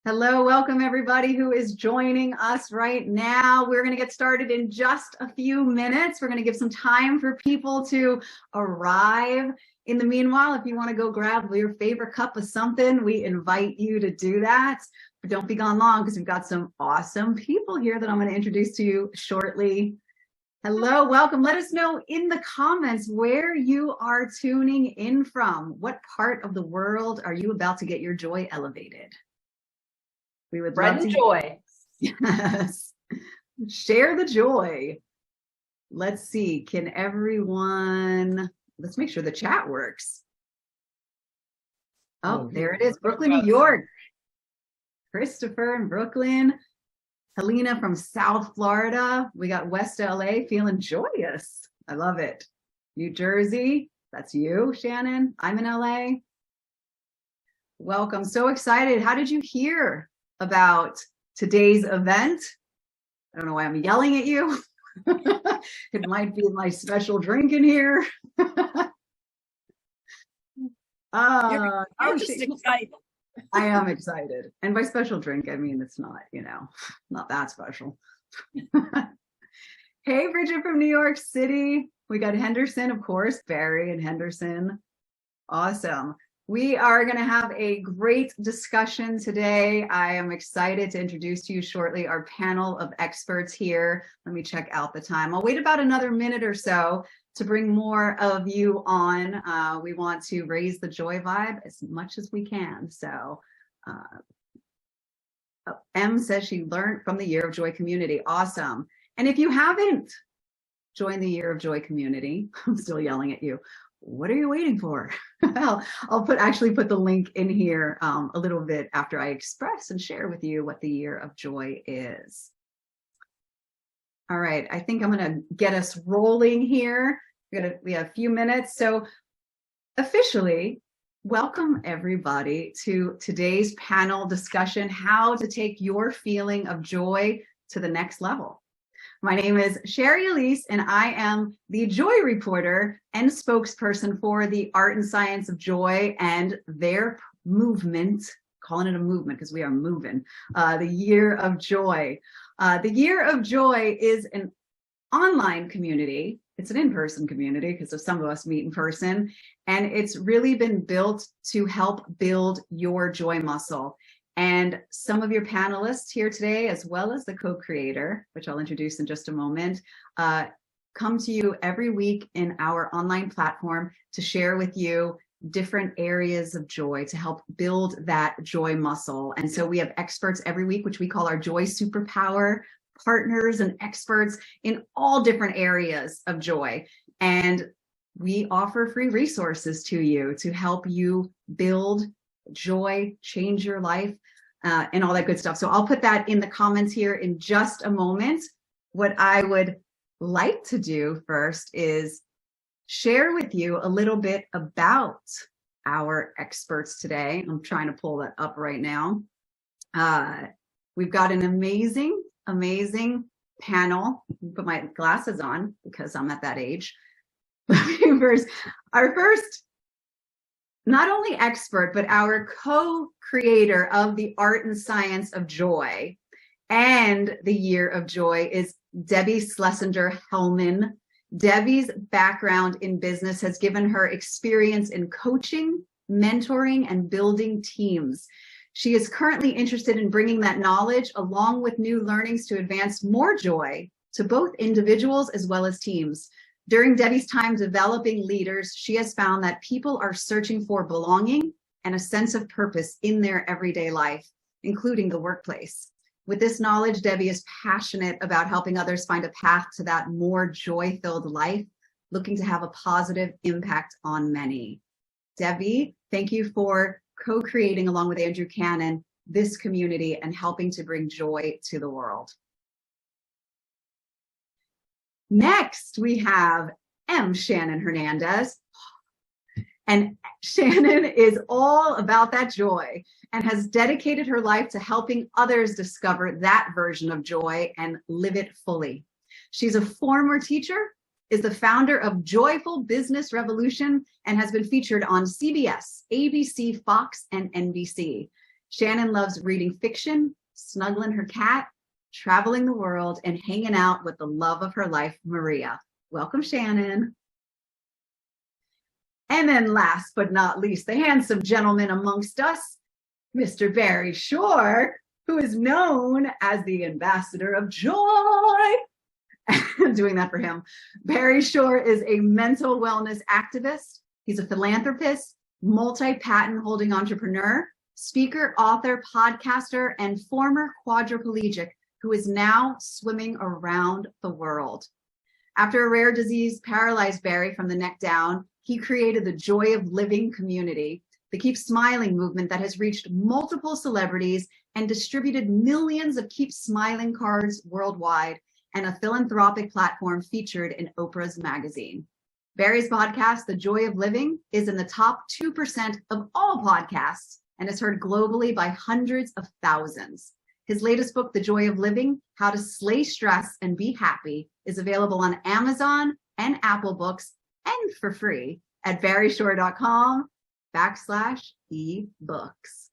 Hello, welcome everybody who is joining us right now. We're going to get started in just a few minutes. We're going to give some time for people to arrive. In the meanwhile, if you want to go grab your favorite cup of something, we invite you to do that. But don't be gone long because we've got some awesome people here that I'm going to introduce to you shortly. Hello, welcome. Let us know in the comments where you are tuning in from. What part of the world are you about to get your joy elevated? We would love to joy. Yes. Share the joy. Let's see. Can everyone, let's make sure the chat works. Oh, there it is. Brooklyn, New York. Christopher in Brooklyn. Helena from South Florida. We got West LA feeling joyous. I love it. New Jersey. That's you, Shannon. I'm in LA. Welcome. So excited. How did you hear about today's event? I don't know why I'm yelling at you. It might be my special drink in here. You're just excited. I am excited. And by special drink, I mean, it's not, not that special. Hey, Bridget from New York City. We got Henderson, of course, Barry and Henderson. Awesome. We are going to have a great discussion today. I am excited to introduce to you shortly our panel of experts here. Let me check out the time. I'll wait about another minute or so to bring more of you on. We want to raise the joy vibe as much as we can. So M says she learned from the Year of Joy community. Awesome. And if you haven't joined the Year of Joy community, I'm still yelling at you. What are you waiting for? I'll actually put the link in here a little bit after I express and share with you what the Year of Joy is. All right, I think I'm going to get us rolling here. We have a few minutes. So officially, welcome everybody to today's panel discussion, how to take your feeling of joy to the next level. My name is Shari Alyse, and I am the Joy Reporter and spokesperson for the Art and Science of Joy and their movement, calling it a movement because we are moving, the Year of Joy. The Year of Joy is an online community. It's an in-person community because some of us meet in person, and it's really been built to help build your joy muscle. And some of your panelists here today, as well as the co-creator, which I'll introduce in just a moment, come to you every week in our online platform to share with you different areas of joy to help build that joy muscle. And so we have experts every week, which we call our joy superpower, partners and experts in all different areas of joy. And we offer free resources to you to help you build joy, change your life, and all that good stuff. So I'll put that in the comments here in just a moment. What I would like to do first is share with you a little bit about our experts today. I'm trying to pull that up right now. We've got an amazing panel. Put my glasses on because I'm at that age. Our first not only expert, but our co-creator of the Art and Science of Joy and the Year of Joy is Debby Schlesinger-Hellman. Debbie's background in business has given her experience in coaching, mentoring, and building teams. She is currently interested in bringing that knowledge along with new learnings to advance more joy to both individuals as well as teams. During Debbie's time developing leaders, she has found that people are searching for belonging and a sense of purpose in their everyday life, including the workplace. With this knowledge, Debbie is passionate about helping others find a path to that more joy-filled life, looking to have a positive impact on many. Debbie, thank you for co-creating along with Andrew Cannon this community and helping to bring joy to the world. Next, we have Shannon Hernandez. And Shannon is all about that joy and has dedicated her life to helping others discover that version of joy and live it fully. She's a former teacher, is the founder of Joyful Business Revolution, and has been featured on CBS, ABC, Fox, and NBC. Shannon loves reading fiction, snuggling her cat, traveling the world, and hanging out with the love of her life, Maria. Welcome, Shannon. And then last but not least, the handsome gentleman amongst us, Mr. Barry Shore, who is known as the ambassador of joy. I'm doing that for him. Barry Shore is a mental wellness activist. He's a philanthropist, multi-patent holding entrepreneur, speaker, author, podcaster, and former quadriplegic who is now swimming around the world. After a rare disease paralyzed Barry from the neck down, he created the Joy of Living community, the Keep Smiling movement that has reached multiple celebrities and distributed millions of Keep Smiling cards worldwide, and a philanthropic platform featured in Oprah's magazine. Barry's podcast, The Joy of Living, is in the top 2% of all podcasts and is heard globally by hundreds of thousands. His latest book, The Joy of Living, How to Slay Stress and Be Happy, is available on Amazon and Apple Books and for free at barryshore.com/ebooks.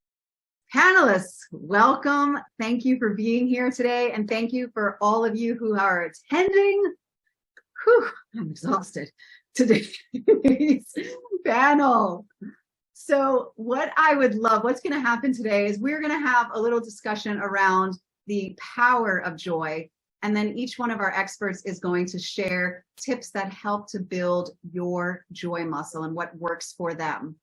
Panelists, welcome. Thank you for being here today. And thank you for all of you who are attending. Whew, I'm exhausted today's panel. So what I would love, what's going to happen today is we're going to have a little discussion around the power of joy. And then each one of our experts is going to share tips that help to build your joy muscle and what works for them.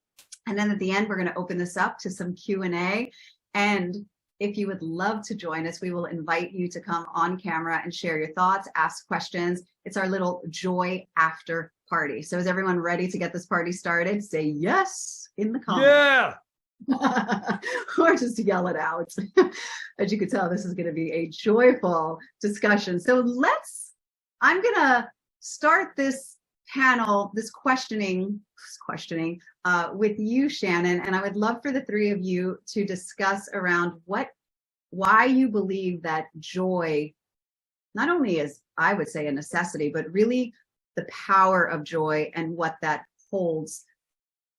And then at the end, we're going to open this up to some Q&A. And if you would love to join us, we will invite you to come on camera and share your thoughts, ask questions. It's our little joy after party. So is everyone ready to get this party started? Say yes in the comments. Yeah. Or just yell it out. As you can tell, this is going to be a joyful discussion. So I'm going to start this panel, this questioning with you, Shannon, and I would love for the three of you to discuss around why you believe that joy not only is, I would say, a necessity, but really the power of joy and what that holds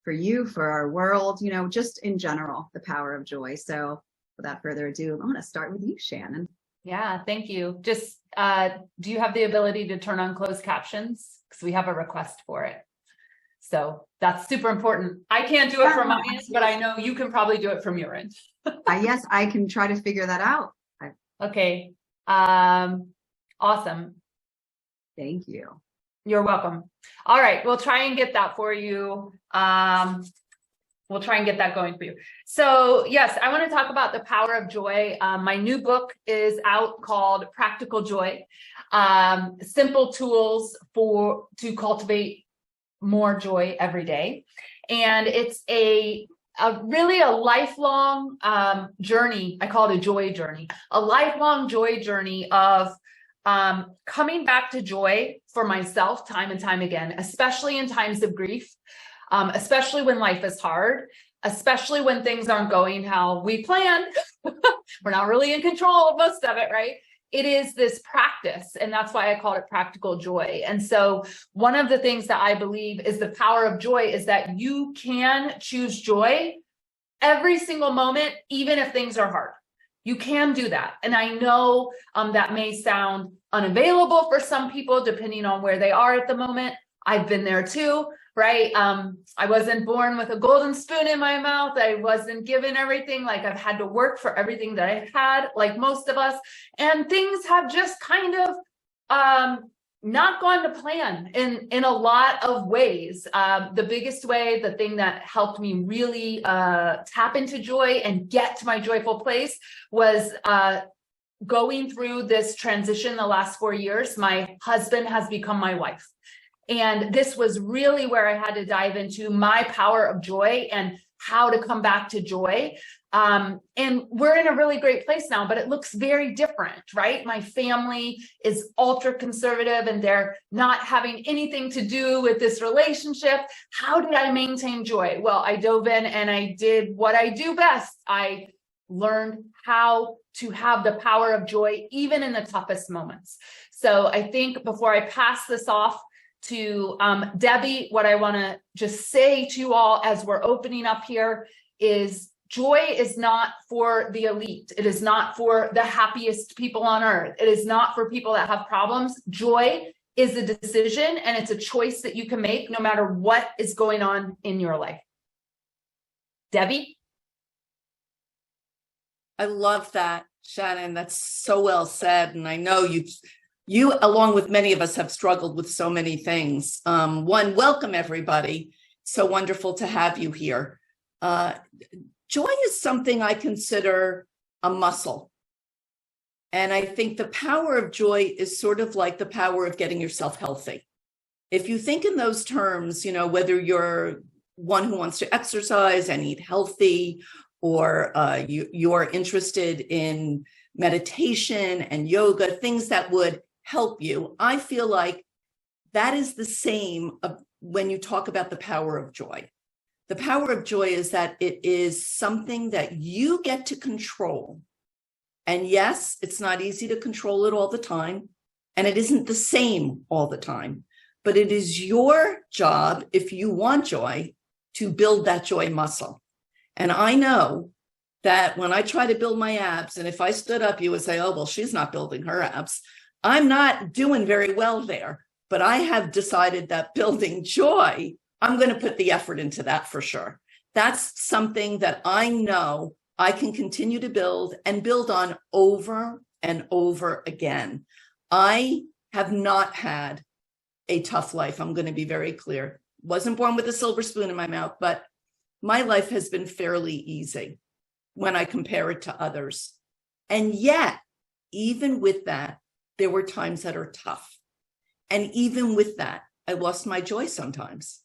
for you, for our world, just in general, the power of joy. So without further ado, I'm going to start with you, Shannon. Yeah, thank you. Just, do you have the ability to turn on closed captions? Because we have a request for it. So that's super important. I can't do it from my end, but I know you can probably do it from your end. Yes, I can try to figure that out. Okay. Awesome. Thank you. You're welcome. All right. We'll try and get that for you. We'll try and get that going for you. So yes, I want to talk about the power of joy. My new book is out called Practical Joy, Simple Tools to Cultivate More Joy Every Day. And it's a really a lifelong journey. I call it a joy journey, a lifelong joy journey of coming back to joy for myself time and time again, especially in times of grief, especially when life is hard, especially when things aren't going how we planned. We're not really in control of most of it, right? It is this practice, and that's why I call it practical joy. And so one of the things that I believe is the power of joy is that you can choose joy every single moment, even if things are hard. You can do that. And I know that may sound unavailable for some people, depending on where they are at the moment. I've been there too, right? I wasn't born with a golden spoon in my mouth. I wasn't given everything. Like, I've had to work for everything that I had, like most of us. And things have just kind of not gone to plan in a lot of ways. The biggest way, the thing that helped me really tap into joy and get to my joyful place was going through this transition the last 4 years. My husband has become my wife. And this was really where I had to dive into my power of joy and how to come back to joy. And we're in a really great place now, but it looks very different, right? My family is ultra conservative and they're not having anything to do with this relationship. How did I maintain joy? Well, I dove in and I did what I do best. I learned how to have the power of joy, even in the toughest moments. So I think before I pass this off to Debbie, what I want to just say to you all as we're opening up here is joy is not for the elite. It is not for the happiest people on earth. It is not for people that have problems. Joy is a decision, and it's a choice that you can make no matter what is going on in your life. Debbie? I love that, Shannon. That's so well said. And I know you, along with many of us, have struggled with so many things. Welcome, everybody. So wonderful to have you here. Joy is something I consider a muscle. And I think the power of joy is sort of like the power of getting yourself healthy. If you think in those terms, whether you're one who wants to exercise and eat healthy, or you're interested in meditation and yoga, things that would help you, I feel like that is the same when you talk about the power of joy. The power of joy is that it is something that you get to control. And yes, it's not easy to control it all the time, and it isn't the same all the time, but it is your job, if you want joy, to build that joy muscle. And I know that when I try to build my abs, and if I stood up, you would say, oh, well, she's not building her abs. I'm not doing very well there, but I have decided that building joy, I'm going to put the effort into that for sure. That's something that I know I can continue to build and build on over and over again. I have not had a tough life. I'm going to be very clear. Wasn't born with a silver spoon in my mouth, but my life has been fairly easy when I compare it to others. And yet, even with that, there were times that are tough. And even with that, I lost my joy sometimes.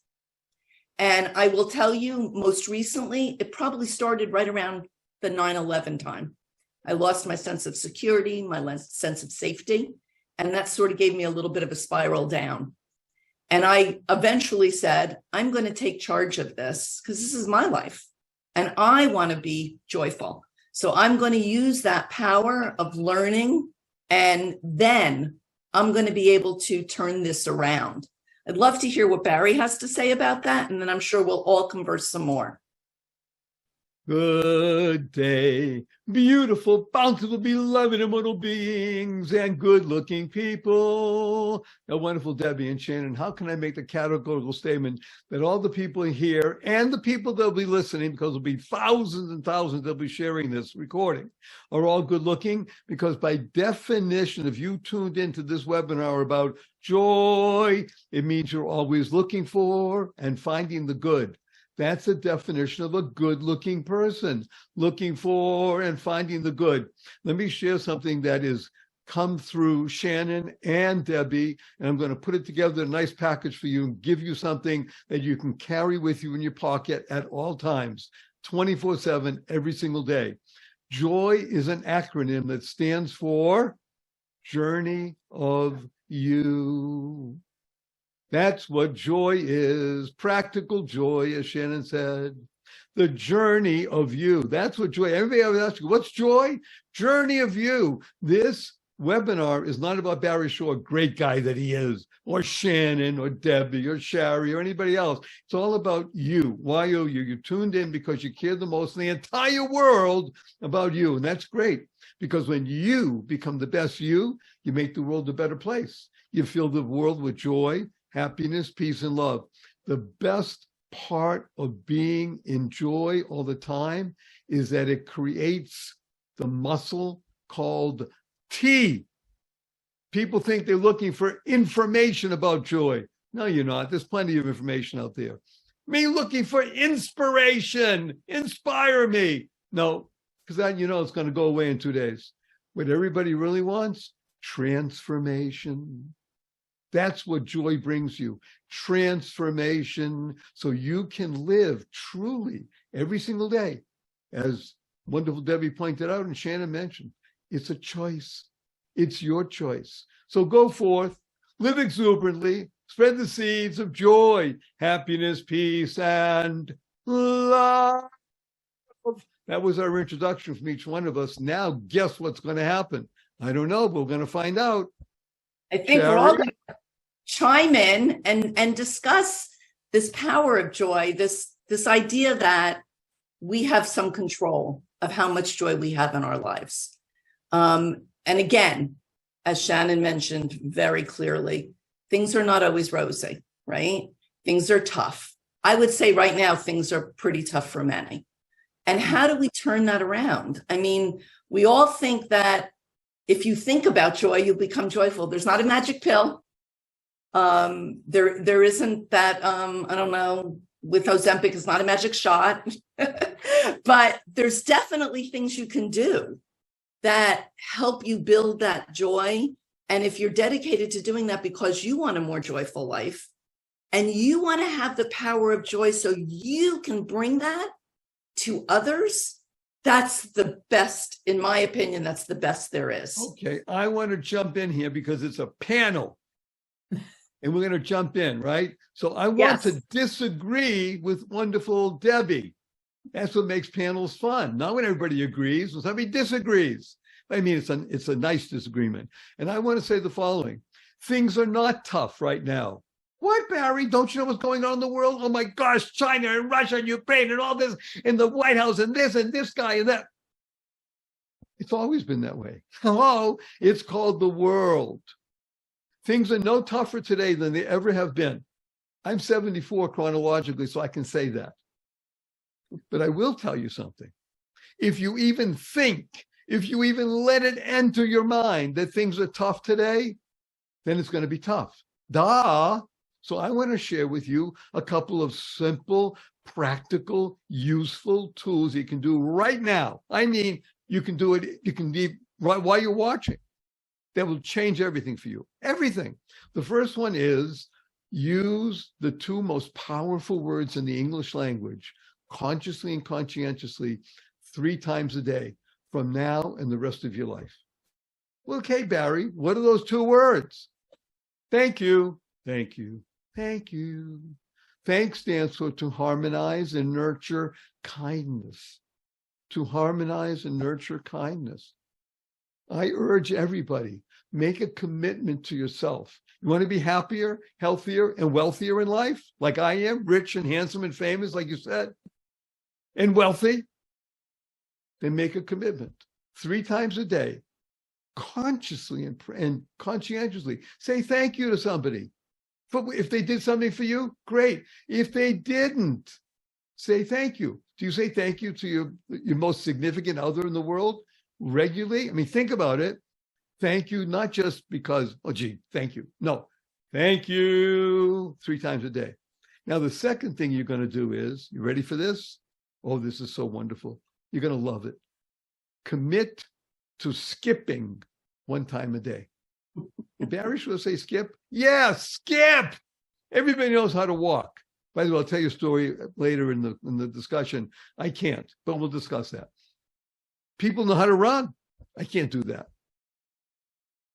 And I will tell you, most recently, it probably started right around the 9/11 time. I lost my sense of security, my sense of safety, and that sort of gave me a little bit of a spiral down. And I eventually said, I'm going to take charge of this because this is my life and I want to be joyful. So I'm going to use that power of learning, and then I'm going to be able to turn this around. I'd love to hear what Barry has to say about that, and then I'm sure we'll all converse some more. Good day, beautiful, bountiful, beloved, immortal beings, and good-looking people. Now, wonderful Debbie and Shannon, how can I make the categorical statement that all the people here and the people that'll be listening, because there'll be thousands and thousands that'll be sharing this recording, are all good-looking? Because by definition, if you tuned into this webinar about joy, it means you're always looking for and finding the good. That's a definition of a good-looking person, looking for and finding the good. Let me share something that is come through Shannon and Debbie, and I'm going to put it together in a nice package for you and give you something that you can carry with you in your pocket at all times, 24/7, every single day. Joy is an acronym that stands for Journey of You. That's what joy is, practical joy, as Shannon said. The journey of you. That's what joy, everybody always asks you, what's joy? Journey of you. This webinar is not about Barry Shaw, great guy that he is, or Shannon, or Debbie, or Shari, or anybody else. It's all about you. Why you? You tuned in because you care the most in the entire world about you. And that's great, because when you become the best you make the world a better place. You fill the world with joy, happiness, peace, and love. The best part of being in joy all the time is that it creates the muscle called T. People think they're looking for information about joy. No, you're not. There's plenty of information out there. Me looking for inspiration. Inspire me. No, because that, it's going to go away in 2 days. What everybody really wants, transformation. That's what joy brings you, transformation, so you can live truly every single day. As wonderful Debbie pointed out and Shannon mentioned, it's a choice. It's your choice. So go forth, live exuberantly, spread the seeds of joy, happiness, peace, and love. That was our introduction from each one of us. Now, guess what's going to happen? I don't know, but we're going to find out. I think Shari? we're all going to chime in and discuss this power of joy, this idea that we have some control of how much joy we have in our lives. And again, as Shannon mentioned very clearly, things are not always rosy, right? Things are tough. I would say right now, things are pretty tough for many. And how do we turn that around? I mean, we all think that if you think about joy, you become joyful. There's not a magic pill. There isn't that, I don't know, with Ozempic, it's not a magic shot, but there's definitely things you can do that help you build that joy. And if you're dedicated to doing that because you want a more joyful life and you want to have the power of joy so you can bring that to others, that's the best, in my opinion, that's the best there is. Okay, I want to jump in here because it's a panel and we're going to jump in, right? So I want to disagree with wonderful Debbie. That's what makes panels fun. Not when everybody agrees, when somebody disagrees. I mean, it's a nice disagreement. And I want to say the following. Things are not tough right now. What, Barry? Don't you know what's going on in the world? Oh my gosh, China and Russia and Ukraine and all this in the White House and this guy and that. It's always been that way. Hello, it's called the world. Things are no tougher today than they ever have been. I'm 74 chronologically, so I can say that. But I will tell you something. If you even think, if you even let it enter your mind that things are tough today, then it's going to be tough. Duh. So I want to share with you a couple of simple, practical, useful tools you can do right now. I mean, you can do it, you can be right while you're watching. That will change everything for you. Everything. The first one is use the two most powerful words in the English language, consciously and conscientiously, 3 times a day from now and the rest of your life. Well, okay, Barry, what are those 2 words? Thank you. Thank you. Thank you. Thank stands for to harmonize and nurture kindness. To harmonize and nurture kindness. I urge everybody, make a commitment to yourself. You want to be happier, healthier, and wealthier in life, like I am, rich and handsome and famous, like you said, and wealthy? Then make a commitment 3 times a day, consciously and conscientiously. Say thank you to somebody. If they did something for you, great. If they didn't, say thank you. Do you say thank you to your most significant other in the world regularly? I mean, think about it. Thank you, not just because, oh, gee, thank you. No, thank you 3 times a day. Now, the second thing you're going to do is, you ready for this? Oh, this is so wonderful. You're going to love it. Commit to skipping 1 time a day. Did Barry should say skip? Yeah, skip. Everybody knows how to walk. By the way, I'll tell you a story later in the discussion. I can't, but we'll discuss that. People know how to run. I can't do that.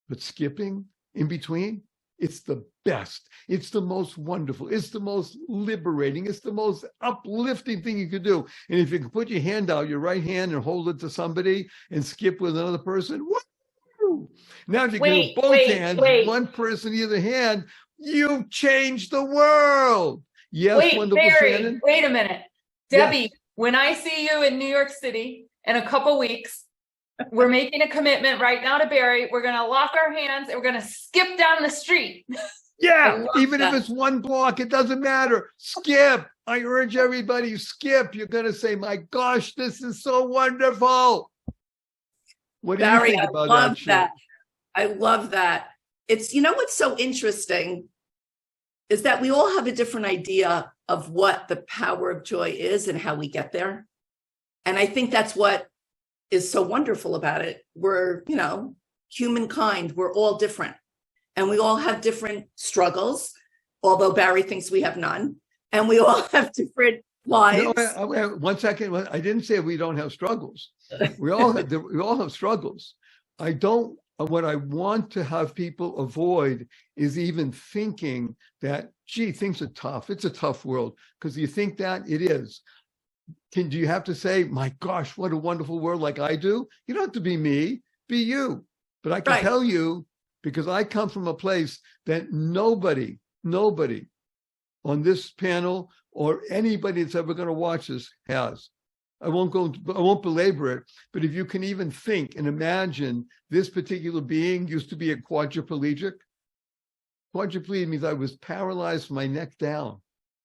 But skipping in between, it's the best. It's the most wonderful. It's the most liberating. It's the most uplifting thing you could do. And if you can put your hand out, your right hand, and hold it to somebody and skip with another person, woo! Now if you can do both hands, one person either hand, you've changed the world. Yes, wonderful Shannon. Wait a minute. Debbie, when I see you in New York City in a couple weeks, we're making a commitment right now to Barry. We're going to lock our hands and we're going to skip down the street. Yeah, even if it's 1 block, it doesn't matter. Skip. I urge everybody, skip. You're going to say, my gosh, this is so wonderful. What do you think about that? I love that. It's, you know, what's so interesting is that we all have a different idea of what the power of joy is and how we get there. And I think that's what is so wonderful about it. We're, you know, humankind, we're all different and we all have different struggles, although Barry thinks we have none, and we all have different lives. No, 1 second. I didn't say we don't have struggles. We all have struggles. What I want to have people avoid is even thinking that, gee, things are tough. It's a tough world. Because you think that it is. Do you have to say, my gosh, what a wonderful world like I do? You don't have to be me, be you. But I can tell you, because I come from a place that nobody on this panel or anybody that's ever going to watch this has. I won't belabor it, but if you can even think and imagine, this particular being used to be a quadriplegic. Quadriplegic means I was paralyzed from my neck down.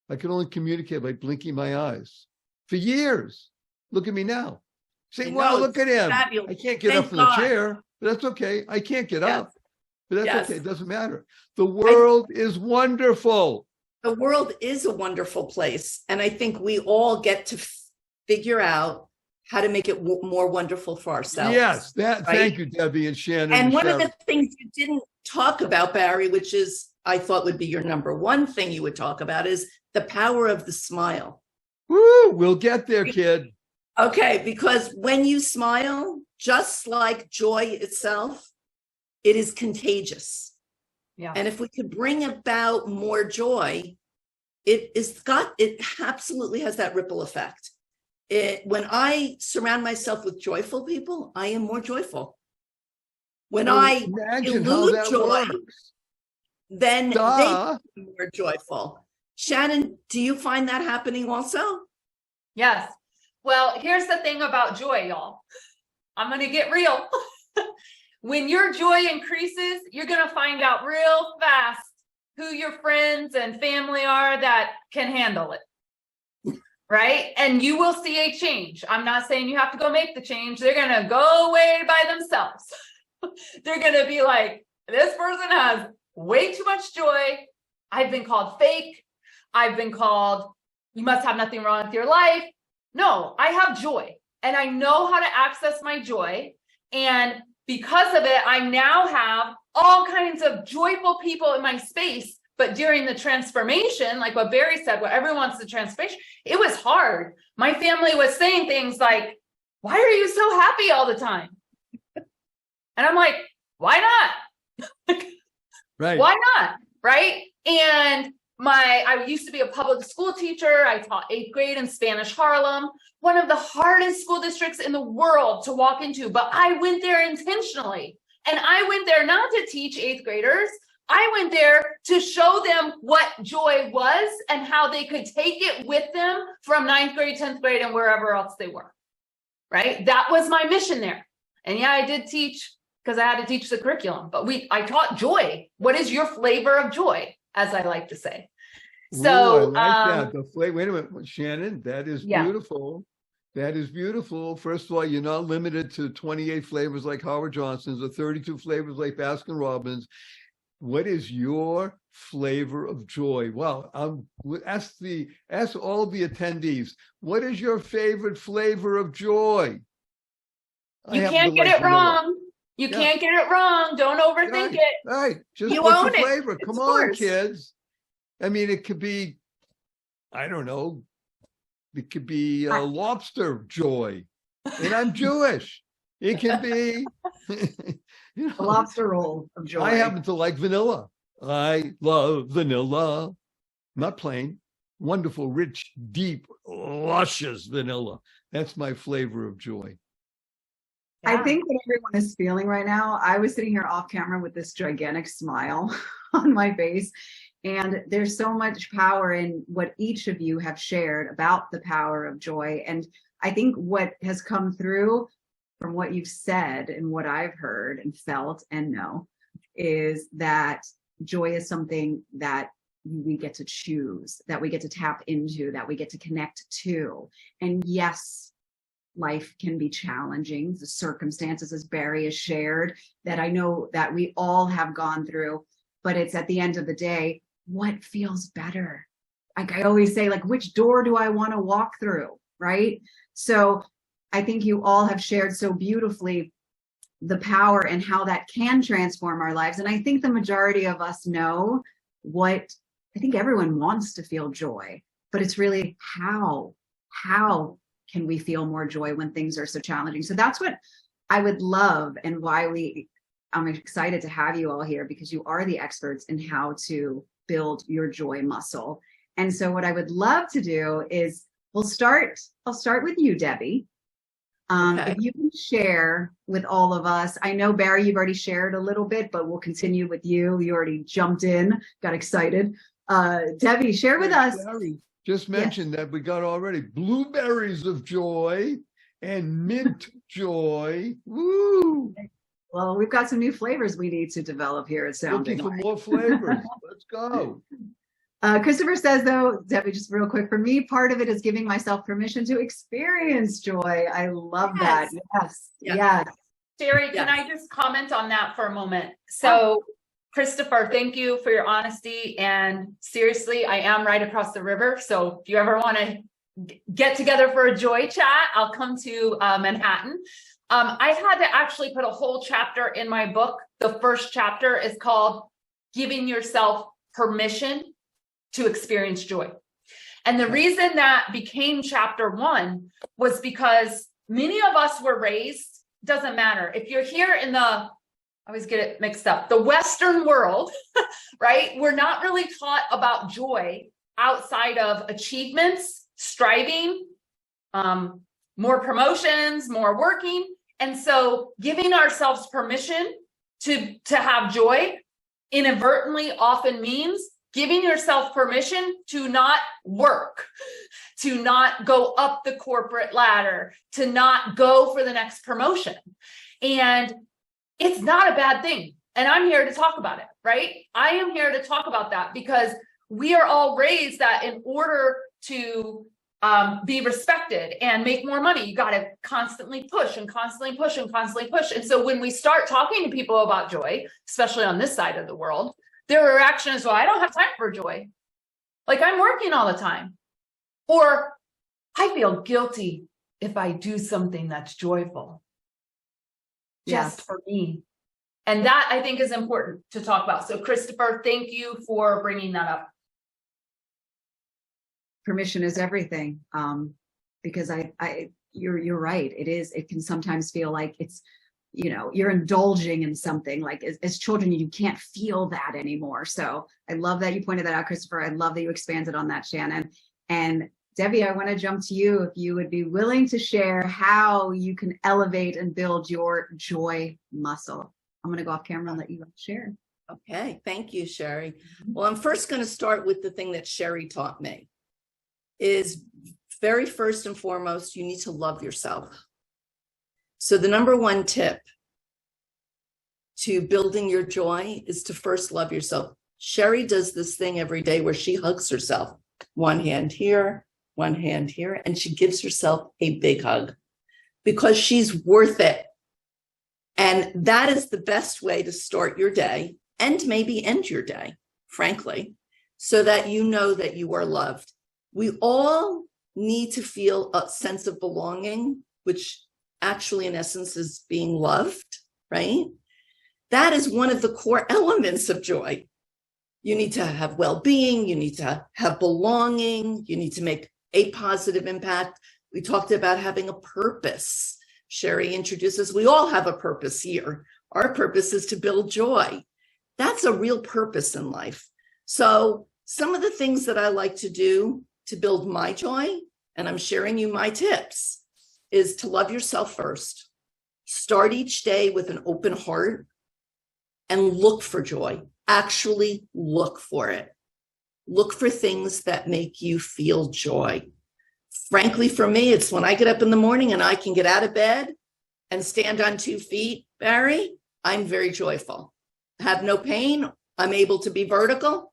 I could only communicate by blinking my eyes for years. Look at me now. Say, wow, look at him. Fabulous. I can't get up from the chair, but that's okay. I can't get up, but that's okay. It doesn't matter. The world is wonderful. The world is a wonderful place. And I think we all get to figure out how to make it more wonderful for ourselves. Yes, thank you, Debbie and Shannon. And one of the things you didn't talk about, Barry, which is, I thought would be your number one thing you would talk about, is the power of the smile. Woo, we'll get there, kid. Okay, because when you smile, just like joy itself, it is contagious. Yeah. And if we could bring about more joy, it absolutely has that ripple effect. When I surround myself with joyful people, I am more joyful. When I elude joy, then they become more joyful. Shannon, do you find that happening also? Yes. Well, here's the thing about joy, y'all. I'm going to get real. When your joy increases, you're going to find out real fast who your friends and family are that can handle it. Right? And you will see a change. I'm not saying you have to go make the change. They're going to go away by themselves. They're going to be like, this person has way too much joy. I've been called fake. I've been called, you must have nothing wrong with your life. No, I have joy and I know how to access my joy. And because of it, I now have all kinds of joyful people in my space. But during the transformation, like what Barry said, what everyone wants the transformation, it was hard. My family was saying things like, why are you so happy all the time? And I'm like, why not? Right. Why not? Right. And I used to be a public school teacher. I taught 8th grade in Spanish Harlem, one of the hardest school districts in the world to walk into. But I went there intentionally. And I went there not to teach 8th graders. I went there to show them what joy was and how they could take it with them from 9th grade, 10th grade, and wherever else they were. Right. That was my mission there. And yeah, I did teach because I had to teach the curriculum, but I taught joy. What is your flavor of joy, as I like to say? So ooh, I like that. The flavor. Wait a minute, Shannon, that is beautiful. That is beautiful. First of all, you're not limited to 28 flavors like Howard Johnson's or 32 flavors like Baskin Robbins. What is your flavor of joy? Well, ask all the attendees. What is your favorite flavor of joy? You can't get it wrong. You can't get it wrong. Don't overthink it. Right. Just you what's own your flavor? it. Come on, kids. I mean, it could be, I don't know. It could be lobster joy. And I'm Jewish. It can be a lobster roll of joy. I happen to like vanilla. I love vanilla. Not plain. Wonderful, rich, deep, luscious vanilla. That's my flavor of joy. I think what everyone is feeling right now, I was sitting here off camera with this gigantic smile on my face. And there's so much power in what each of you have shared about the power of joy. And I think what has come through from what you've said and what I've heard and felt and know is that joy is something that we get to choose, that we get to tap into, that we get to connect to. And yes, life can be challenging. The circumstances, as Barry has shared, that I know that we all have gone through, but it's at the end of the day, what feels better? Like I always say, like, which door do I want to walk through? Right. So I think you all have shared so beautifully the power and how that can transform our lives. And I think the majority of us know I think everyone wants to feel joy, but it's really how can we feel more joy when things are so challenging? So that's what I would love and why I'm excited to have you all here, because you are the experts in how to build your joy muscle. And so what I would love to do is I'll start with you, Debbie. Okay. If you can share with all of us, I know, Barry, you've already shared a little bit, but we'll continue with you. You already jumped in, got excited. Debbie, share with us just mentioned that we got already blueberries of joy and mint joy. Woo! Well, we've got some new flavors we need to develop here. It's sounding Looking for like. more flavors. Let's go. Christopher says, though, Debbie, just real quick, for me, part of it is giving myself permission to experience joy. I love that. Yes. Shari, can I just comment on that for a moment? So, Christopher, thank you for your honesty. And seriously, I am right across the river. So if you ever want to get together for a joy chat, I'll come to Manhattan. I had to actually put a whole chapter in my book. The first chapter is called Giving Yourself Permission to Experience Joy. And the reason that became chapter 1 was because many of us were raised, doesn't matter. If you're here in I always get it mixed up, the Western world, right? We're not really taught about joy outside of achievements, striving, more promotions, more working. And so giving ourselves permission to have joy inadvertently often means giving yourself permission to not work, to not go up the corporate ladder, to not go for the next promotion. And it's not a bad thing. And I'm here to talk about it, right? I am here to talk about that because we are all raised that in order to be respected and make more money, you got to constantly push and constantly push and constantly push. And so when we start talking to people about joy, especially on this side of the world, their reaction is, well, I don't have time for joy. Like I'm working all the time. Or I feel guilty if I do something that's joyful. Just for me. And that I think is important to talk about. So Christopher, thank you for bringing that up. Permission is everything. Because you're right. It can sometimes feel like it's, you're indulging in something. Like as children, you can't feel that anymore. So I love that you pointed that out, Christopher. I love that you expanded on that, Shannon. And Debbie, I want to jump to you if you would be willing to share how you can elevate and build your joy muscle. I'm going to go off camera and let you share. Okay. Thank you, Shari. Well, I'm first going to start with the thing that Shari taught me is very first and foremost, you need to love yourself. So the number one tip to building your joy is to first love yourself. Shari does this thing every day where she hugs herself. One hand here, and she gives herself a big hug because she's worth it. And that is the best way to start your day and maybe end your day, frankly, so that you know that you are loved. We all need to feel a sense of belonging, which actually in essence is being loved, right? That is one of the core elements of joy. You need to have well-being, you need to have belonging, you need to make a positive impact. We talked about having a purpose. Shari introduces, we all have a purpose here. Our purpose is to build joy. That's a real purpose in life. So some of the things that I like to do to build my joy, and I'm sharing you my tips, is to love yourself first. Start each day with an open heart and look for joy. Actually look for it. Look for things that make you feel joy. Frankly, for me, it's when I get up in the morning and I can get out of bed and stand on 2 feet, Barry, I'm very joyful. I have no pain. I'm able to be vertical.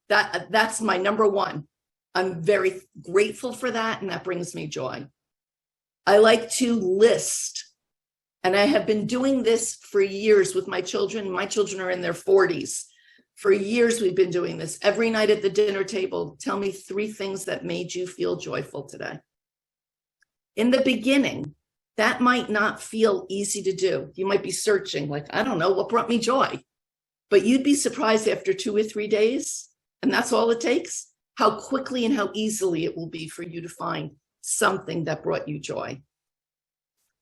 That's my number one. I'm very grateful for that, and that brings me joy. I like to list, and I have been doing this for years with my children. My children are in their 40s. For years, we've been doing this. Every night at the dinner table, tell me 3 things that made you feel joyful today. In the beginning, that might not feel easy to do. You might be searching, like, I don't know, what brought me joy? But you'd be surprised after 2 or 3 days, and that's all it takes, how quickly and how easily it will be for you to find something that brought you joy.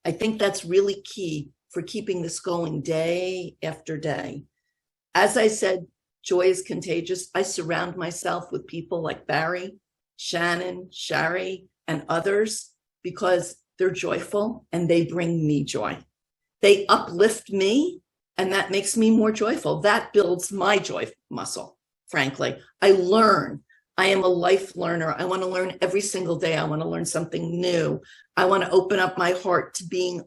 I think that's really key for keeping this going day after day. As I said, joy is contagious. I surround myself with people like Barry, Shannon, Shari, and others because they're joyful and they bring me joy. They uplift me, and that makes me more joyful. That builds my joy muscle, frankly. I learn. I am a life learner. I want to learn every single day. I want to learn something new. I want to open up my heart to being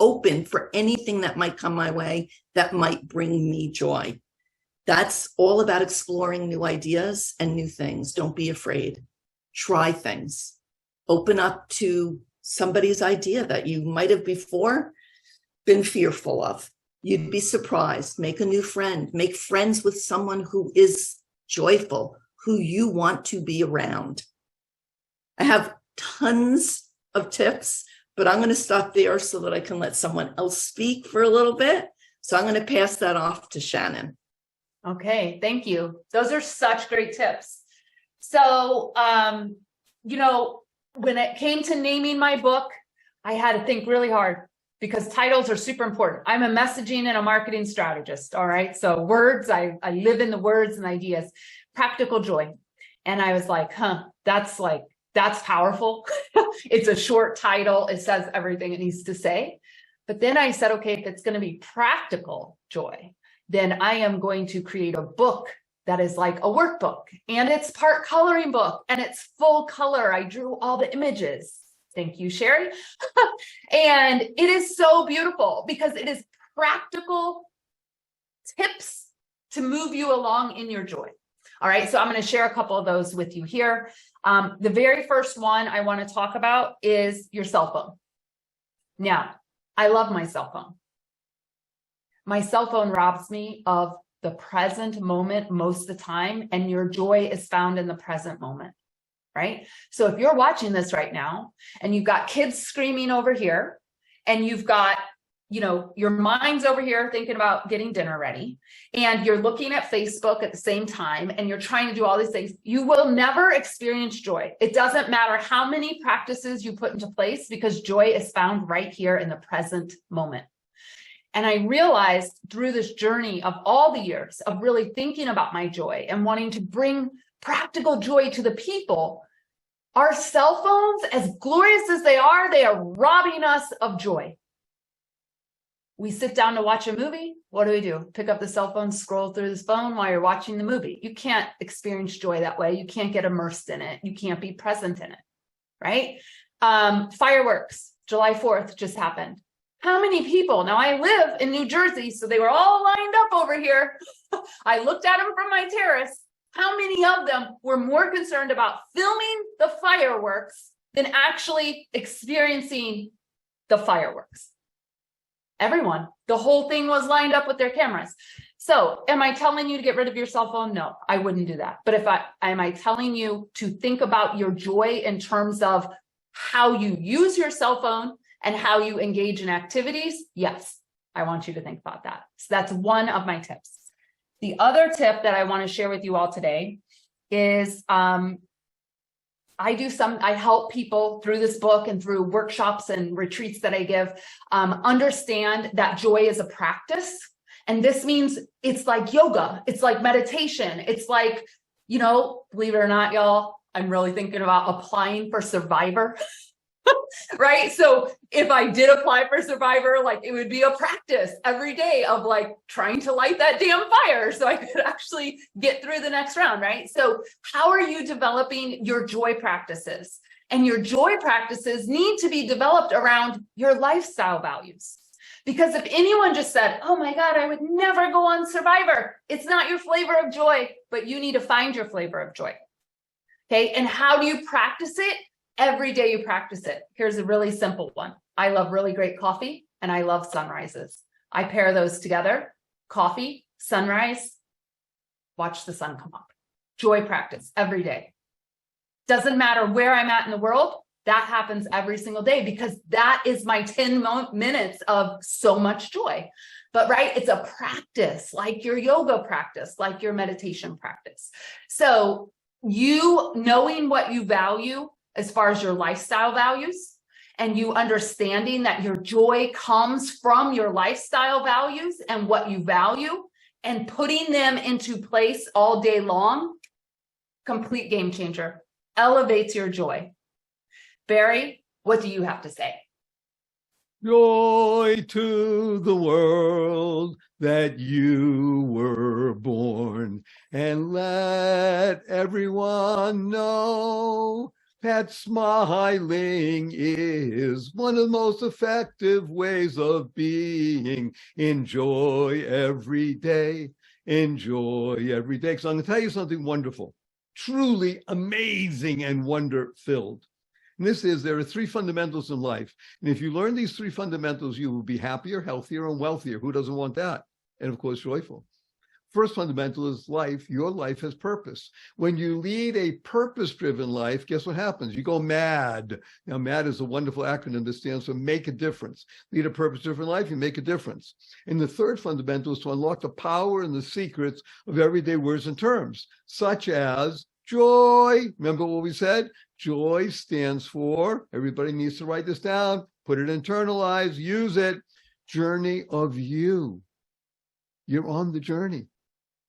open for anything that might come my way that might bring me joy. That's all about exploring new ideas and new things. Don't be afraid. Try things. Open up to somebody's idea that you might have before been fearful of. You'd be surprised. Make a new friend. Make friends with someone who is joyful, who you want to be around. I have tons of tips, but I'm going to stop there so that I can let someone else speak for a little bit. So I'm going to pass that off to Shannon. Okay, thank you. Those are such great tips. So, when it came to naming my book, I had to think really hard because titles are super important. I'm a messaging and a marketing strategist. All right. So words, I live in the words and ideas. Practical joy. And I was like, that's powerful. It's a short title. It says everything it needs to say. But then I said, okay, if it's going to be practical joy, then I am going to create a book that is like a workbook, and it's part coloring book, and it's full color. I drew all the images. Thank you, Shari. And it is so beautiful because it is practical tips to move you along in your joy. All right, so I'm going to share a couple of those with you here. The very first one I want to talk about is your cell phone. Now, I love my cell phone. My cell phone robs me of the present moment most of the time, and your joy is found in the present moment, right? So if you're watching this right now and you've got kids screaming over here and you've got, your mind's over here thinking about getting dinner ready and you're looking at Facebook at the same time and you're trying to do all these things, you will never experience joy. It doesn't matter how many practices you put into place because joy is found right here in the present moment. And I realized through this journey of all the years of really thinking about my joy and wanting to bring practical joy to the people, our cell phones, as glorious as they are robbing us of joy. We sit down to watch a movie. What do? Pick up the cell phone, scroll through this phone while you're watching the movie. You can't experience joy that way. You can't get immersed in it. You can't be present in it, right? Fireworks, July 4th just happened. How many people? Now I live in New Jersey, so they were all lined up over here. I looked at them from my terrace. How many of them were more concerned about filming the fireworks than actually experiencing the fireworks? Everyone. The whole thing was lined up with their cameras. So am I telling you to get rid of your cell phone? No, I wouldn't do that. But am I telling you to think about your joy in terms of how you use your cell phone and how you engage in activities? Yes, I want you to think about that. So that's one of my tips. The other tip that I want to share with you all today is I help people through this book and through workshops and retreats that I give understand that joy is a practice. And this means it's like yoga. It's like meditation. It's like, believe it or not, y'all, I'm really thinking about applying for Survivor. Right. So if I did apply for Survivor, it would be a practice every day of trying to light that damn fire so I could actually get through the next round. Right. So how are you developing your joy practices? And your joy practices need to be developed around your lifestyle values. Because if anyone just said, oh my God, I would never go on Survivor, it's not your flavor of joy, but you need to find your flavor of joy. Okay. And how do you practice it? Every day you practice it. Here's a really simple one. I love really great coffee and I love sunrises. I pair those together. Coffee, sunrise, watch the sun come up. Joy practice every day. Doesn't matter where I'm at in the world. That happens every single day because that is my 10 minutes of so much joy. But right, it's a practice like your yoga practice, like your meditation practice. So you knowing what you value as far as your lifestyle values and you understanding that your joy comes from your lifestyle values and what you value and putting them into place all day long, complete game changer, elevates your joy. Barry, what do you have to say? Joy to the world, that you were born, and let everyone know that smiling is one of the most effective ways of being. Enjoy every day. Enjoy every day. So I'm going to tell you something wonderful, truly amazing and wonder-filled. And this is, there are three fundamentals in life. And if you learn these three fundamentals, you will be happier, healthier, and wealthier. Who doesn't want that? And of course, joyful. First fundamental is life. Your life has purpose. When you lead a purpose-driven life, guess what happens? You go MAD. Now, MAD is a wonderful acronym that stands for make a difference. Lead a purpose-driven life, you make a difference. And the third fundamental is to unlock the power and the secrets of everyday words and terms, such as joy. Remember what we said? Joy stands for, everybody needs to write this down, put it internalize, use it. Journey of you. You're on the journey.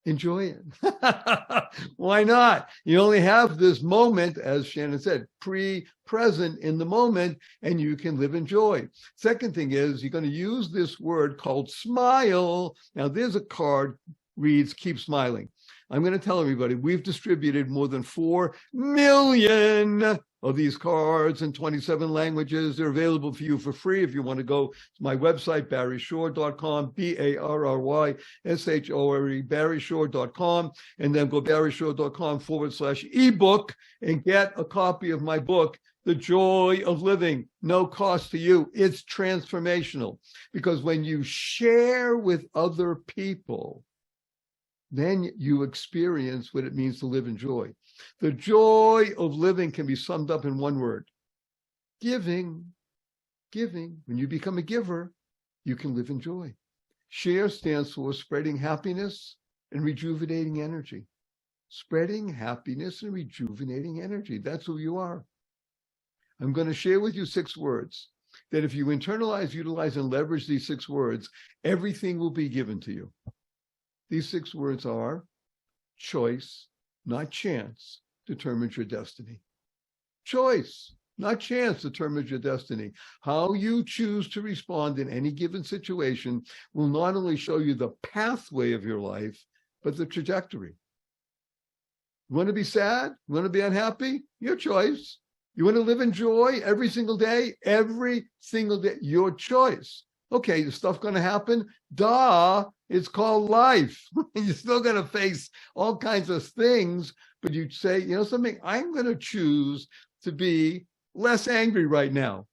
Enjoy it. Why not? You only have this moment, as Shannon said, present in the moment, and you can live in joy. Second thing is, you're going to use this word called smile. Now, there's a card, reads, keep smiling. I'm going to tell everybody, we've distributed more than 4 million of these cards in 27 languages. They're available for you for free if you want to go to my website, barryshore.com, BARRYSHORE, barryshore.com, and then go barryshore.com/ebook and get a copy of my book, The Joy of Living, no cost to you. It's transformational, because when you share with other people, then you experience what it means to live in joy. The joy of living can be summed up in one word: giving. Giving. When you become a giver, you can live in joy. Share stands for spreading happiness and rejuvenating energy. Spreading happiness and rejuvenating energy. That's who you are. I'm going to share with you 6 words that if you internalize, utilize, and leverage these 6 words, everything will be given to you. These 6 words are: choice, not chance, determines your destiny. Choice, not chance, determines your destiny. How you choose to respond in any given situation will not only show you the pathway of your life, but the trajectory. You want to be sad? You want to be unhappy? Your choice. You want to live in joy every single day? Every single day, your choice. Okay, is stuff going to happen? Duh, it's called life. You're still going to face all kinds of things, but you say, you know something, I'm going to choose to be less angry right now,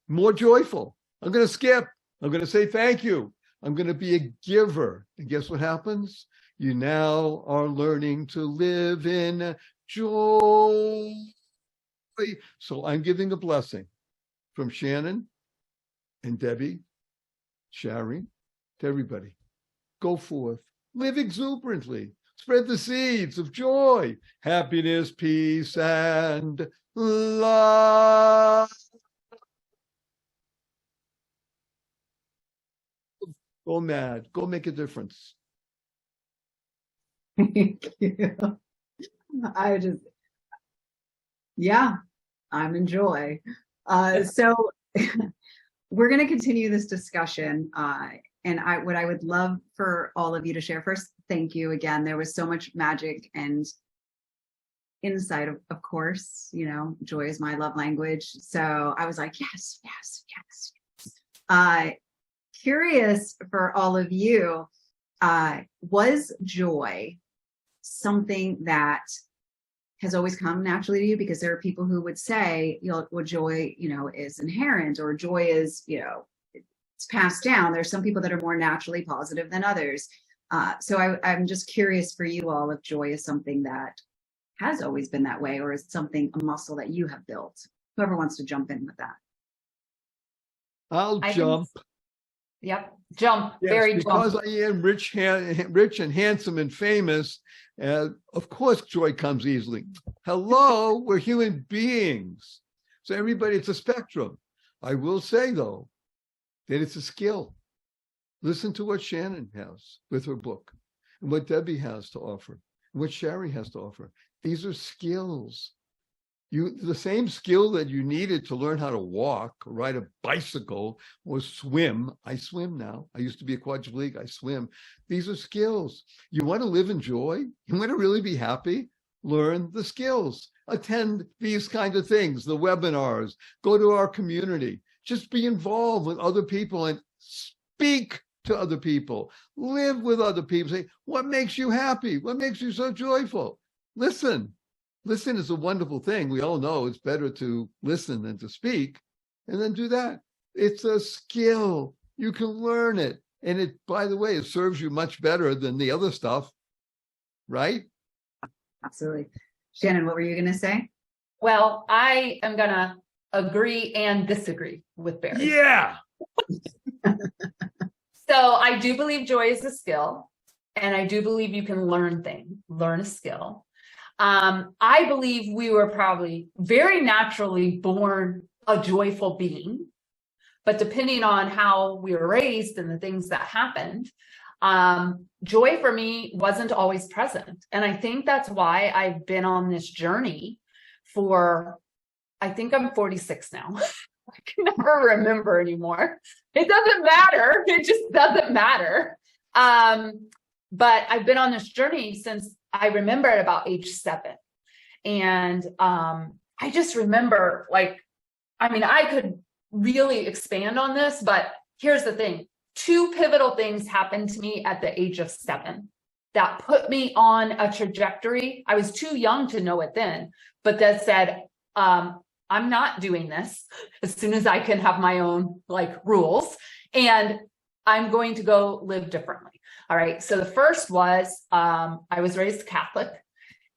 more joyful. I'm going to skip. I'm going to say thank you. I'm going to be a giver. And guess what happens? You now are learning to live in joy. So I'm giving a blessing from Shannon and Debbie, Shari, to everybody. Go forth, live exuberantly, spread the seeds of joy, happiness, peace, and love. Go mad, go make a difference. Thank you. I'm in joy. So we're going to continue this discussion. And what I would love for all of you to share, first, thank you again. There was so much magic and insight, of course, you know, joy is my love language. So I was like, yes, yes, yes, yes. Curious for all of you, was joy something that has always come naturally to you? Because there are people who would say, you know, well, joy, you know, is inherent, or joy is, you know, it's passed down. There's some people that are more naturally positive than others. So I'm just curious for you all if joy is something that has always been that way, or is something, a muscle that you have built. Whoever wants to jump in with that. I'll jump. Yep, jump. Yes, very because jump. I am rich and handsome and famous. Of course, joy comes easily. Hello, we're human beings. So everybody, it's a spectrum. I will say, though, that it's a skill. Listen to what Shannon has with her book, and what Debbie has to offer, and what Shari has to offer. These are skills. The same skill that you needed to learn how to walk, ride a bicycle, or swim. I swim now. I used to be a quadriplegic. I swim. These are skills. You want to live in joy? You want to really be happy? Learn the skills. Attend these kinds of things, the webinars. Go to our community. Just be involved with other people and speak to other people. Live with other people. Say, what makes you happy? What makes you so joyful? Listen. Listen is a wonderful thing. We all know it's better to listen than to speak, and then do that. It's a skill. You can learn it. And it, by the way, it serves you much better than the other stuff, right? Absolutely. Shannon, what were you going to say? Well, I am going to agree and disagree with Barry. Yeah. So I do believe joy is a skill, and I do believe you can learn a skill. I believe we were probably very naturally born a joyful being, but depending on how we were raised and the things that happened, joy for me wasn't always present. And I think that's why I've been on this journey for, I think I'm 46 now. I can never remember anymore. It doesn't matter. It just doesn't matter. But I've been on this journey since I remember at about age 7. And I just remember, I could really expand on this, but here's the thing. 2 pivotal things happened to me at the age of 7 that put me on a trajectory. I was too young to know it then, but that said, I'm not doing this as soon as I can have my own rules, and I'm going to go live differently. All right. So the first was, I was raised Catholic,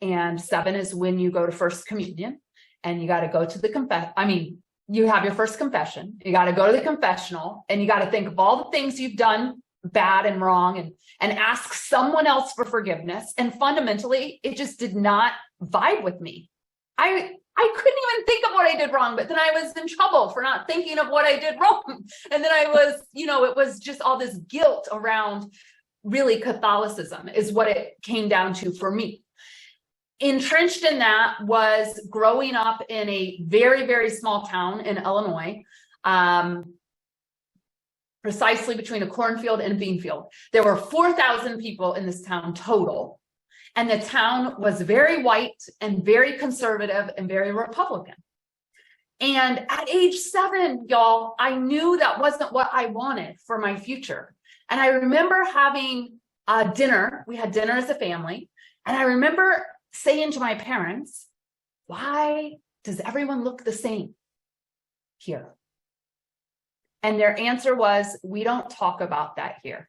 and 7 is when you go to first communion, and you got to go to you have your first confession. You got to go to the confessional, and you got to think of all the things you've done bad and wrong, and ask someone else for forgiveness. And fundamentally, it just did not vibe with me. I couldn't even think of what I did wrong, but then I was in trouble for not thinking of what I did wrong. And then I was, it was just all this guilt around really Catholicism is what it came down to for me. Entrenched in that was growing up in a very, very small town in Illinois, precisely between a cornfield and a bean field. There were 4,000 people in this town total. And the town was very white and very conservative and very Republican. And at age 7, y'all, I knew that wasn't what I wanted for my future. And I remember having dinner. We had dinner as a family. And I remember saying to my parents, why does everyone look the same here? And their answer was, we don't talk about that here.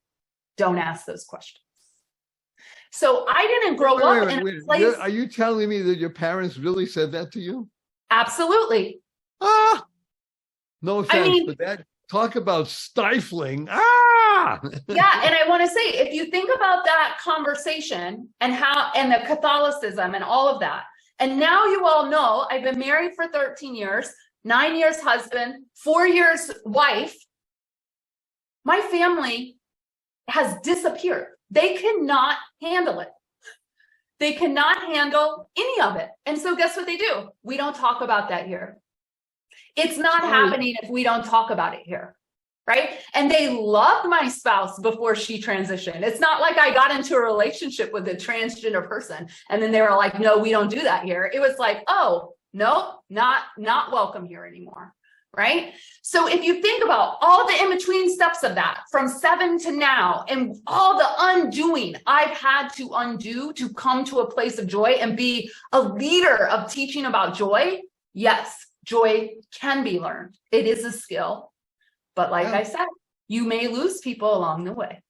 Don't ask those questions. So I didn't grow up in a place. Are you telling me that your parents really said that to you? Absolutely. No offense, but that talk about stifling. Yeah, and I want to say, if you think about that conversation and the Catholicism and all of that, and now you all know I've been married for 13 years, 9 years husband, 4 years wife. My family has disappeared. They cannot handle it. They cannot handle any of it. And so guess what they do? We don't talk about that here. It's not happening if we don't talk about it here, right? And they loved my spouse before she transitioned. It's not like I got into a relationship with a transgender person and then they were like, no, we don't do that here. It was like, oh, no, not welcome here anymore. Right? So if you think about all the in-between steps of that from 7 to now and all the undoing I've had to undo to come to a place of joy and be a leader of teaching about joy, yes, joy can be learned. It is a skill. But like I said, you may lose people along the way.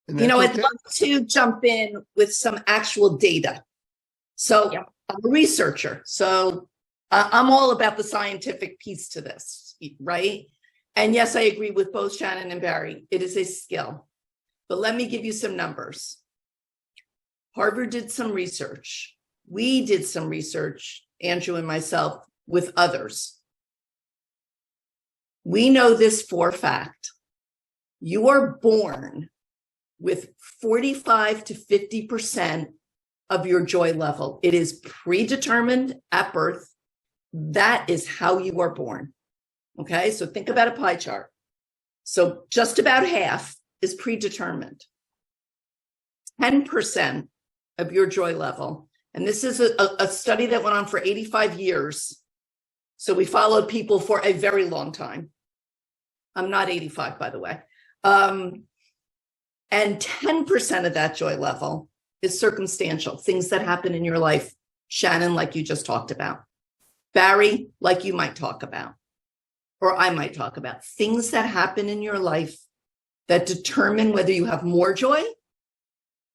I'd love to jump in with some actual data. So I'm a researcher. So I'm all about the scientific piece to this, right? And yes, I agree with both Shannon and Barry. It is a skill. But let me give you some numbers. Harvard did some research. We did some research, Andrew and myself, with others. We know this for a fact. You are born with 45 to 50% of your joy level. It is predetermined at birth. That is how you are born. Okay, so think about a pie chart. So just about half is predetermined. 10% of your joy level, and this is a study that went on for 85 years. So we followed people for a very long time. I'm not 85, by the way. And 10% of that joy level is circumstantial, things that happen in your life. Shannon, like you just talked about. Barry, like you might talk about, or I might talk about, things that happen in your life that determine whether you have more joy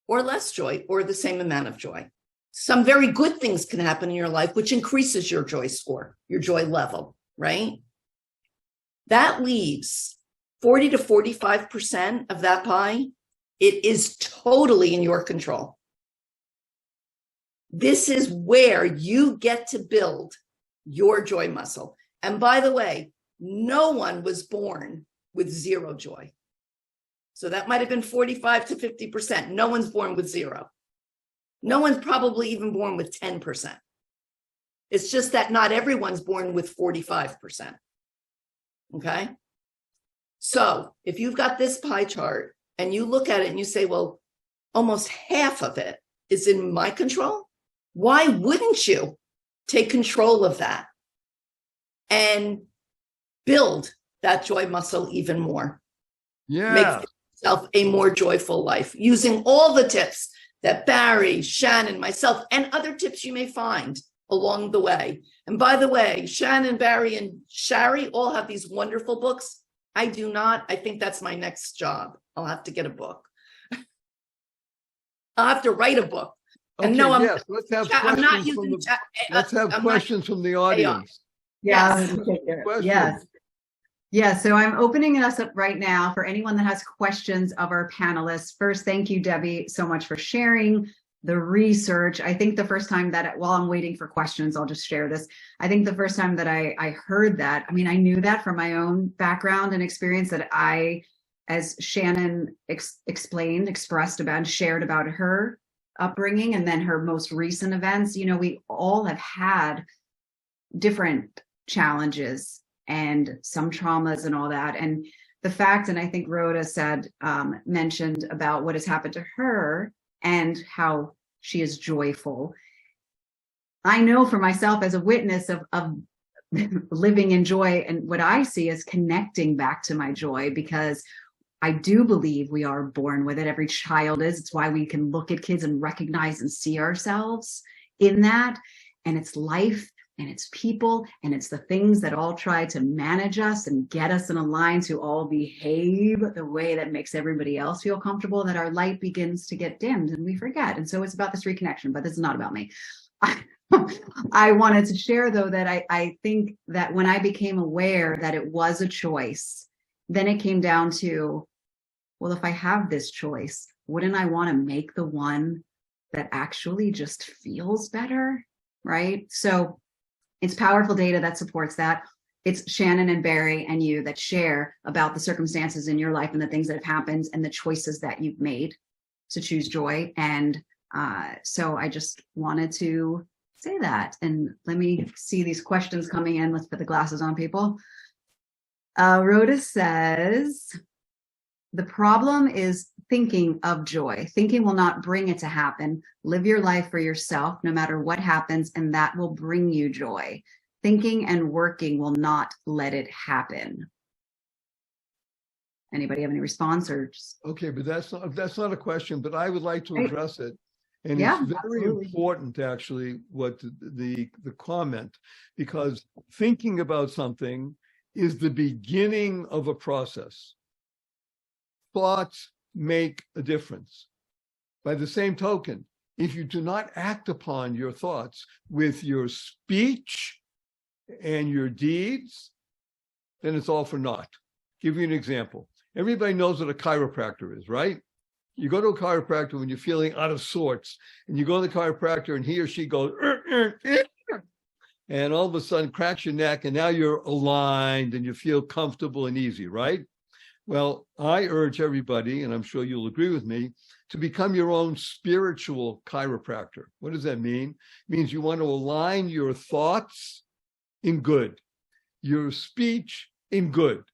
or less joy or the same amount of joy. Some very good things can happen in your life, which increases your joy score, your joy level, right? That leaves 40 to 45% of that pie. It is totally in your control. This is where you get to build your joy muscle. And by the way, no one was born with zero joy. So that might have been 45 to 50%. No one's born with zero. No one's probably even born with 10%. It's just that not everyone's born with 45%. Okay? So if you've got this pie chart and you look at it and you say, well, almost half of it is in my control, why wouldn't you take control of that and build that joy muscle even more? Yeah. Make yourself a more joyful life using all the tips that Barry, Shannon, myself, and other tips you may find along the way. And by the way, Shannon, Barry, and Shari all have these wonderful books. I do not. I think that's my next job. I'll have to get a book. I'll have to write a book. And Okay, no, yes, let's have questions from the audience. Yes. Questions. Yes. Yeah, so I'm opening us up right now for anyone that has questions of our panelists. First, thank you, Debbie, so much for sharing the research. I think the first time that, while I'm waiting for questions, I'll just share this. I think the first time that I heard that, I mean, I knew that from my own background and experience that I, as Shannon expressed about and shared about her upbringing and then her most recent events, you know, we all have had different challenges and some traumas and all that. And the fact, and I think Rhoda said, mentioned about what has happened to her and how she is joyful. I know for myself as a witness of living in joy, and what I see is connecting back to my joy, because I do believe we are born with it. Every child is. It's why we can look at kids and recognize and see ourselves in that. And it's life, and it's people, and it's the things that all try to manage us and get us in a line to all behave the way that makes everybody else feel comfortable, that our light begins to get dimmed and we forget. And so it's about this reconnection, but this is not about me. I wanted to share, though, that I think that when I became aware that it was a choice, then it came down to, well, if I have this choice, wouldn't I want to make the one that actually just feels better, right? So it's powerful data that supports that. It's Shannon and Barry and you that share about the circumstances in your life and the things that have happened and the choices that you've made to choose joy. And so I just wanted to say that. And let me see these questions coming in. Let's put the glasses on, people. Rhoda says, the problem is thinking of joy. Thinking will not bring it to happen. Live your life for yourself, no matter what happens, and that will bring you joy. Thinking and working will not let it happen. Anybody have any response or just... Okay, but that's not a question, but I would like to address it. And yeah, it's very absolutely important, actually, what the comment, because thinking about something is the beginning of a process. Thoughts make a difference. By the same token, if you do not act upon your thoughts with your speech and your deeds, then it's all for naught. Give you an example. Everybody knows what a chiropractor is, right? You go to a chiropractor when you're feeling out of sorts, and you go to the chiropractor and he or she goes, and all of a sudden cracks your neck, and now you're aligned and you feel comfortable and easy, right? Well, I urge everybody, and I'm sure you'll agree with me, to become your own spiritual chiropractor. What does that mean? It means you want to align your thoughts in good, your speech in good,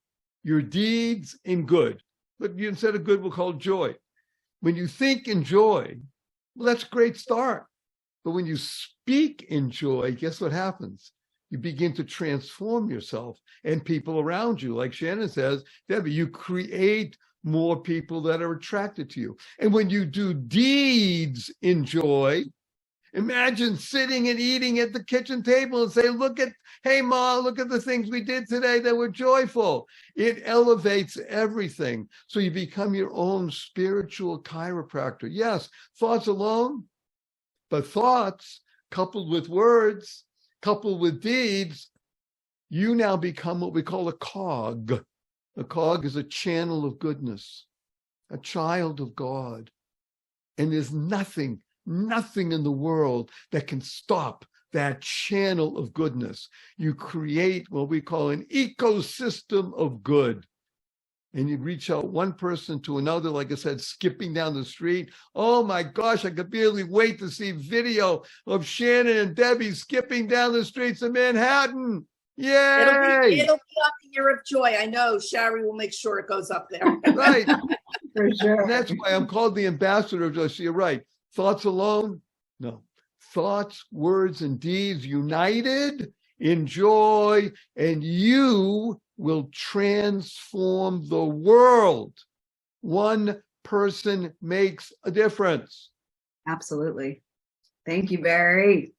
your deeds in good. But instead of good, we'll call it joy. When you think in joy, well, that's a great start. But when you speak in joy, guess what happens? You begin to transform yourself and people around you. Like Shannon says, Debbie, you create more people that are attracted to you. And when you do deeds in joy, imagine sitting and eating at the kitchen table and say, hey, Ma, look at the things we did today that were joyful. It elevates everything. So you become your own spiritual chiropractor. Yes, thoughts alone, but thoughts coupled with words, coupled with deeds, you now become what we call a cog. A cog is a channel of goodness, a child of God. And there's nothing in the world that can stop that channel of goodness. You create what we call an ecosystem of good. And you reach out one person to another, like I said, skipping down the street. Oh my gosh, I could barely wait to see video of Shannon and Debbie skipping down the streets of Manhattan. Yay! It'll be on the Year of Joy. I know Shari will make sure it goes up there. Right. For sure. And that's why I'm called the ambassador of joy. So you're right. Thoughts alone? No. Thoughts, words, and deeds united in joy, and you will transform the world. One person makes a difference. Absolutely. Thank you, Barry.